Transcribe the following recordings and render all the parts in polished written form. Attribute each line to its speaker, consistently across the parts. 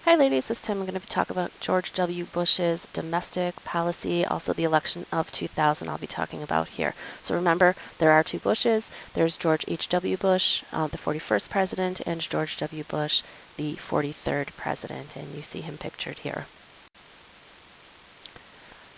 Speaker 1: Hi ladies, this time I'm going to talk about George W. Bush's domestic policy, also the election of 2000 I'll be talking about here. So remember, there are two Bushes. There's George H.W. Bush, the 41st president, and George W. Bush, the 43rd president, and you see him pictured here.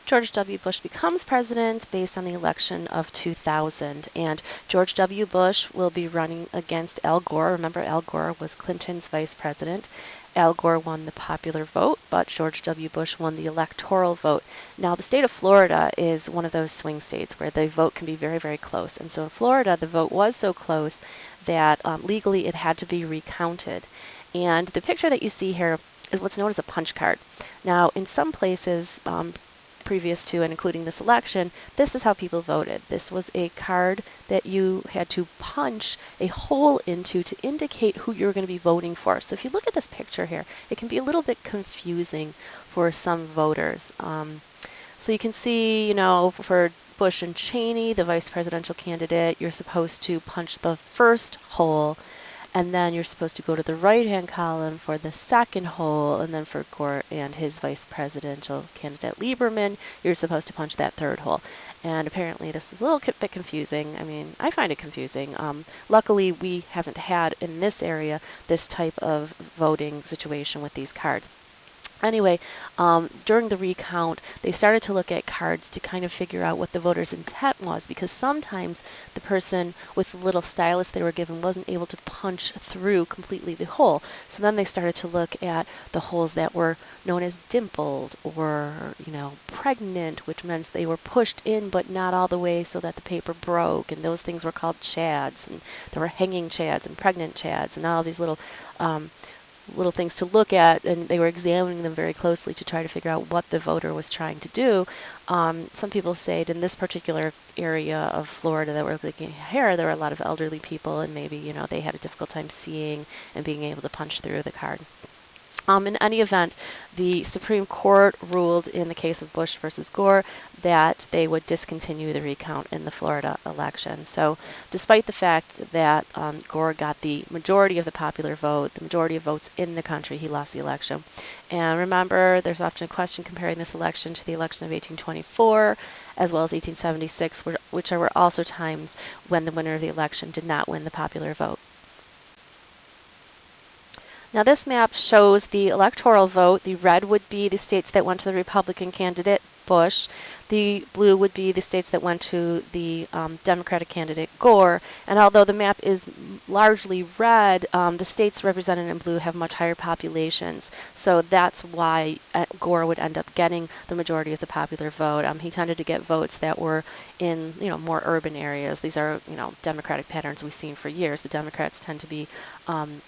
Speaker 1: George W. Bush becomes president based on the election of 2000, and George W. Bush will be running against Al Gore. Remember, Al Gore was Clinton's vice president. Al Gore won the popular vote, but George W. Bush won the electoral vote. Now, the state of Florida is one of those swing states where the vote can be very, very close. And so in Florida, the vote was so close that legally it had to be recounted. And the picture that you see here is what's known as a punch card. Now, in some places, previous to and including this election, this is how people voted. This was a card that you had to punch a hole into to indicate who you're going to be voting for. So if you look at this picture here, it can be a little bit confusing for some voters. So you can see, for Bush and Cheney, the vice presidential candidate, you're supposed to punch the first hole, and then you're supposed to go to the right-hand column for the second hole, and then for Gore and his vice presidential candidate Lieberman, you're supposed to punch that third hole. And apparently this is a little bit confusing. I mean, I find it confusing. Luckily, we haven't had in this area this type of voting situation with these cards. Anyway, during the recount, they started to look at cards to kind of figure out what the voter's intent was, because sometimes the person with the little stylus they were given wasn't able to punch through completely the hole. So then they started to look at the holes that were known as dimpled or, pregnant, which meant they were pushed in but not all the way so that the paper broke, and those things were called chads, and there were hanging chads and pregnant chads and all these little things to look at, and they were examining them very closely to try to figure out what the voter was trying to do. Some people say in this particular area of Florida that we're looking here, there were a lot of elderly people, and maybe, they had a difficult time seeing and being able to punch through the card. In any event, the Supreme Court ruled in the case of Bush versus Gore that they would discontinue the recount in the Florida election. So despite the fact that Gore got the majority of the popular vote, the majority of votes in the country, he lost the election. And remember, there's often a question comparing this election to the election of 1824, as well as 1876, which were also times when the winner of the election did not win the popular vote. Now this map shows the electoral vote. The red would be the states that went to the Republican candidate, Bush. The blue would be the states that went to the Democratic candidate, Gore. And although the map is largely red, the states represented in blue have much higher populations. So that's why Gore would end up getting the majority of the popular vote. He tended to get votes that were in, more urban areas. These are, Democratic patterns we've seen for years. The Democrats tend to be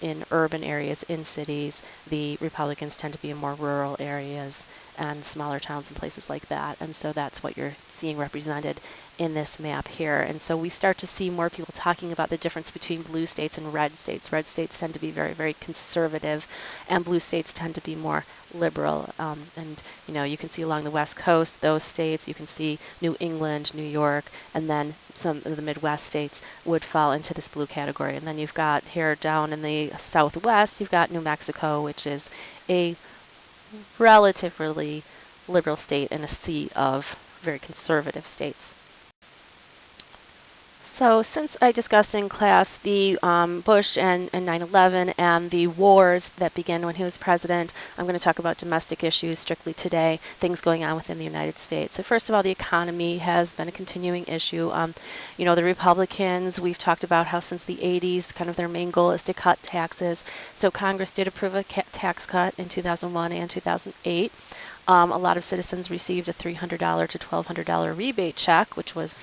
Speaker 1: in urban areas, in cities. The Republicans tend to be in more rural areas and smaller towns and places like that. And so that's what you're seeing represented in this map here. And so we start to see more people talking about the difference between blue states and red states. Red states tend to be very, very conservative, and blue states tend to be more liberal. And you can see along the West Coast, those states, you can see New England, New York, and then some of the Midwest states would fall into this blue category. And then you've got here down in the Southwest, you've got New Mexico, which is a relatively liberal state and a sea of very conservative states. So since I discussed in class the Bush and 9/11 and the wars that began when he was president, I'm going to talk about domestic issues strictly today, things going on within the United States. So first of all, the economy has been a continuing issue. The Republicans, we've talked about how since the 80s, kind of their main goal is to cut taxes. So Congress did approve a tax cut in 2001 and 2008. A lot of citizens received a $300 to $1,200 rebate check, which was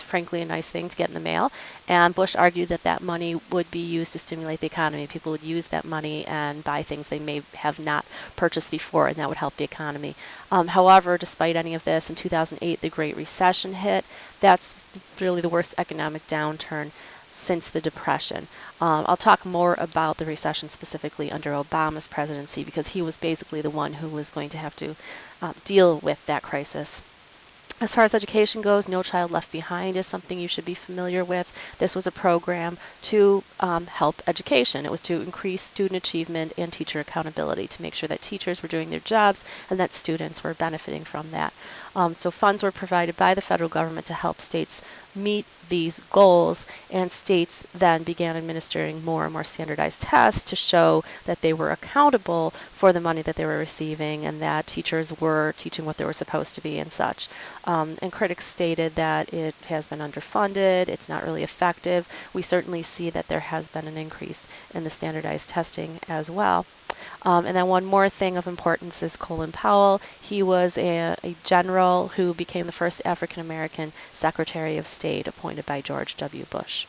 Speaker 1: frankly a nice thing to get in the mail. And Bush argued that that money would be used to stimulate the economy. People would use that money and buy things they may have not purchased before, and that would help the economy. However, despite any of this, in 2008, the Great Recession hit. That's really the worst economic downturn since the Depression. I'll talk more about the recession specifically under Obama's presidency, because he was basically the one who was going to have to deal with that crisis. As far as education goes, No Child Left Behind is something you should be familiar with. This was a program to help education. It was to increase student achievement and teacher accountability, to make sure that teachers were doing their jobs and that students were benefiting from that. So funds were provided by the federal government to help states meet these goals, and states then began administering more and more standardized tests to show that they were accountable for the money that they were receiving and that teachers were teaching what they were supposed to be and such. And critics stated that it has been underfunded, it's not really effective. We certainly see that there has been an increase in the standardized testing as well. And then one more thing of importance is Colin Powell. He was a general who became the first African American Secretary of State appointed by George W. Bush.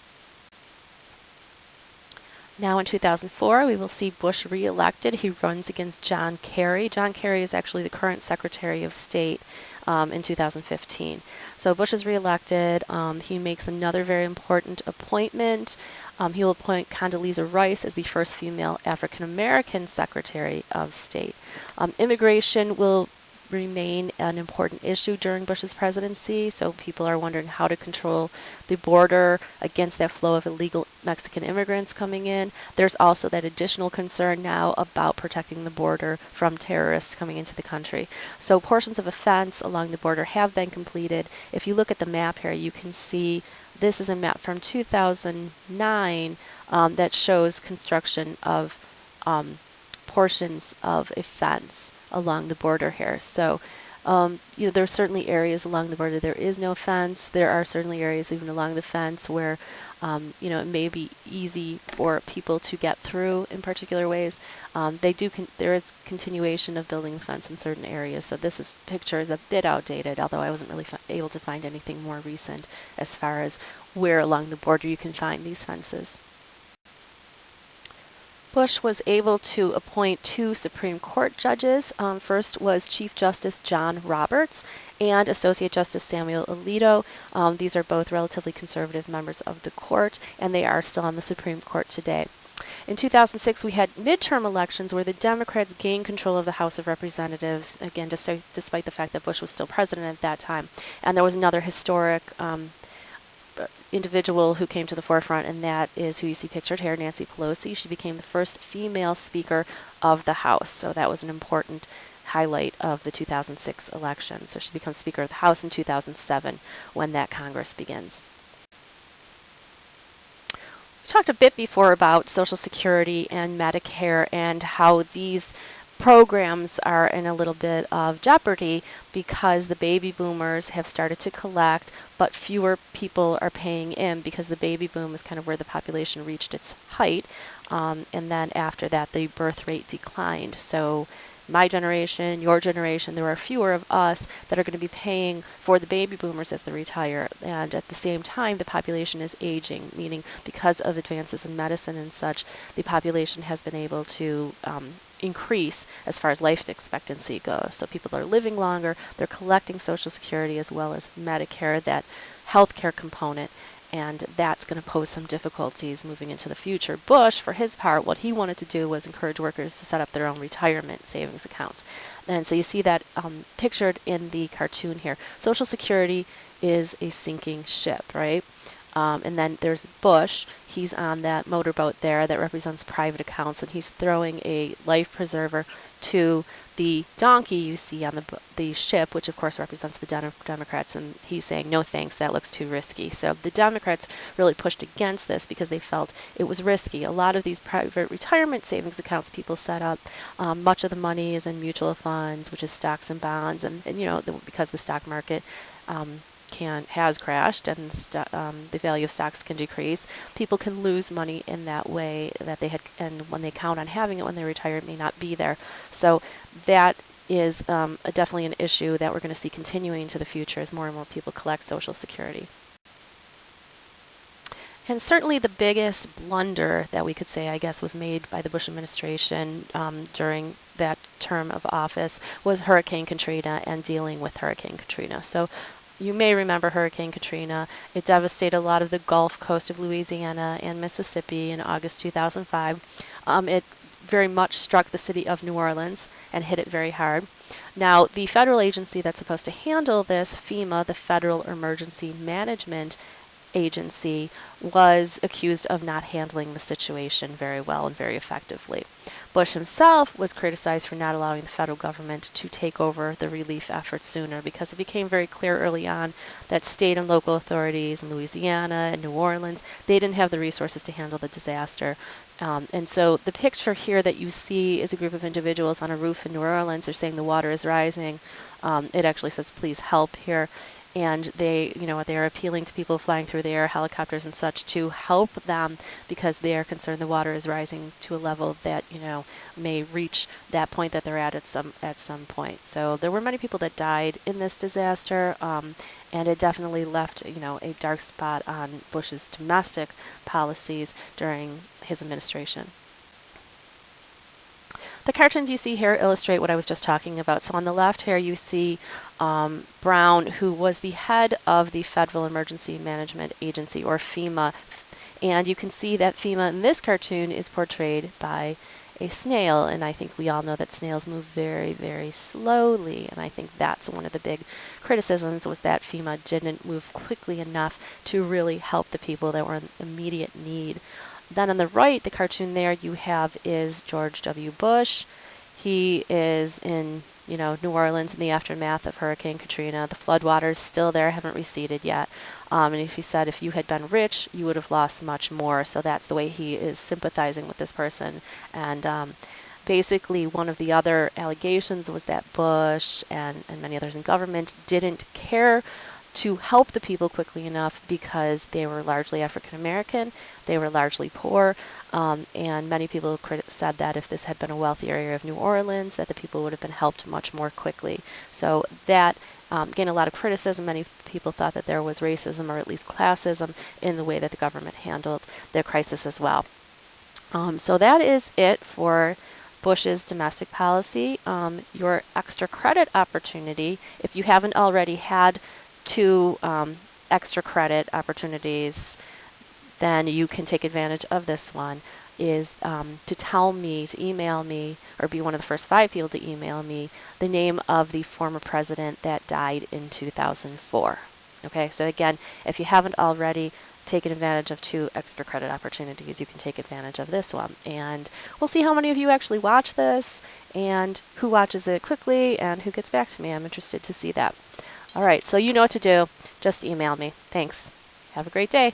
Speaker 1: Now in 2004, we will see Bush reelected. He runs against John Kerry. John Kerry is actually the current Secretary of State in 2015. So Bush is reelected. He makes another very important appointment. He will appoint Condoleezza Rice as the first female African American Secretary of State. Immigration will remain an important issue during Bush's presidency, so people are wondering how to control the border against that flow of illegal Mexican immigrants coming in. There's also that additional concern now about protecting the border from terrorists coming into the country. So portions of a fence along the border have been completed. If you look at the map here, you can see this is a map from 2009 that shows construction of portions of a fence along the border here. So, there's certainly areas along the border there is no fence. There are certainly areas even along the fence where, it may be easy for people to get through in particular ways. There is continuation of building the fence in certain areas. So this picture is a bit outdated, although I wasn't really able to find anything more recent as far as where along the border you can find these fences. Bush was able to appoint 2 Supreme Court judges. First was Chief Justice John Roberts and Associate Justice Samuel Alito. These are both relatively conservative members of the court, and they are still on the Supreme Court today. In 2006, we had midterm elections where the Democrats gained control of the House of Representatives, again, despite the fact that Bush was still president at that time. And there was another historic individual who came to the forefront, and that is who you see pictured here, Nancy Pelosi. She became the first female Speaker of the House, so that was an important highlight of the 2006 election. So she becomes Speaker of the House in 2007 when that Congress begins. We talked a bit before about Social Security and Medicare and how these programs are in a little bit of jeopardy because the baby boomers have started to collect, but fewer people are paying in because the baby boom is kind of where the population reached its height, and then after that the birth rate declined. So my generation, your generation, there are fewer of us that are going to be paying for the baby boomers as they retire. And at the same time, the population is aging, meaning because of advances in medicine and such, the population has been able to increase as far as life expectancy goes. So people are living longer, they're collecting Social Security as well as Medicare, that healthcare component, and that's going to pose some difficulties moving into the future. Bush, for his part, what he wanted to do was encourage workers to set up their own retirement savings accounts. And so you see that pictured in the cartoon here. Social Security is a sinking ship, right? And then there's Bush. He's on that motorboat there that represents private accounts, and he's throwing a life preserver to the donkey you see on the ship, which of course represents the Democrats, and he's saying, no thanks, that looks too risky. So the Democrats really pushed against this because they felt it was risky. A lot of these private retirement savings accounts people set up, much of the money is in mutual funds, which is stocks and bonds, and because the stock market has crashed and the value of stocks can decrease, people can lose money in that way that they had, and when they count on having it when they retire, it may not be there. So that is definitely an issue that we're going to see continuing into the future as more and more people collect Social Security. And certainly the biggest blunder that we could say, I guess, was made by the Bush administration during that term of office was Hurricane Katrina and dealing with Hurricane Katrina. So you may remember Hurricane Katrina. It devastated a lot of the Gulf Coast of Louisiana and Mississippi in August 2005. It very much struck the city of New Orleans, and hit it very hard. Now, the federal agency that's supposed to handle this, FEMA, the Federal Emergency Management Agency, was accused of not handling the situation very well and very effectively. Bush himself was criticized for not allowing the federal government to take over the relief efforts sooner, because it became very clear early on that state and local authorities in Louisiana and New Orleans, they didn't have the resources to handle the disaster. And so the picture here that you see is a group of individuals on a roof in New Orleans. They're saying the water is rising. It actually says, please help here. And they're appealing to people flying through the air, helicopters and such, to help them, because they are concerned the water is rising to a level that, may reach that point that they're at some point. So there were many people that died in this disaster, and it definitely left, a dark spot on Bush's domestic policies during his administration. The cartoons you see here illustrate what I was just talking about. So on the left here you see Brown, who was the head of the Federal Emergency Management Agency, or FEMA. And you can see that FEMA in this cartoon is portrayed by a snail. And I think we all know that snails move very, very slowly. And I think that's one of the big criticisms, was that FEMA didn't move quickly enough to really help the people that were in immediate need. Then on the right, the cartoon there you have is George W. Bush. He is in, New Orleans in the aftermath of Hurricane Katrina. The floodwaters still there, haven't receded yet. And if he said, if you had been rich, you would have lost much more. So that's the way he is sympathizing with this person. And basically, one of the other allegations was that Bush and many others in government didn't care to help the people quickly enough, because they were largely African American, they were largely poor, and many people said that if this had been a wealthy area of New Orleans, that the people would have been helped much more quickly. So that gained a lot of criticism. Many people thought that there was racism, or at least classism, in the way that the government handled their crisis as well. So that is it for Bush's domestic policy. Your extra credit opportunity, if you haven't already had 2 extra credit opportunities, then you can take advantage of this one, is to email me, or be one of the first 5 people to email me, the name of the former president that died in 2004. Okay, so again, if you haven't already taken advantage of 2 extra credit opportunities, you can take advantage of this one. And we'll see how many of you actually watch this, and who watches it quickly, and who gets back to me. I'm interested to see that. All right, so you know what to do. Just email me. Thanks. Have a great day.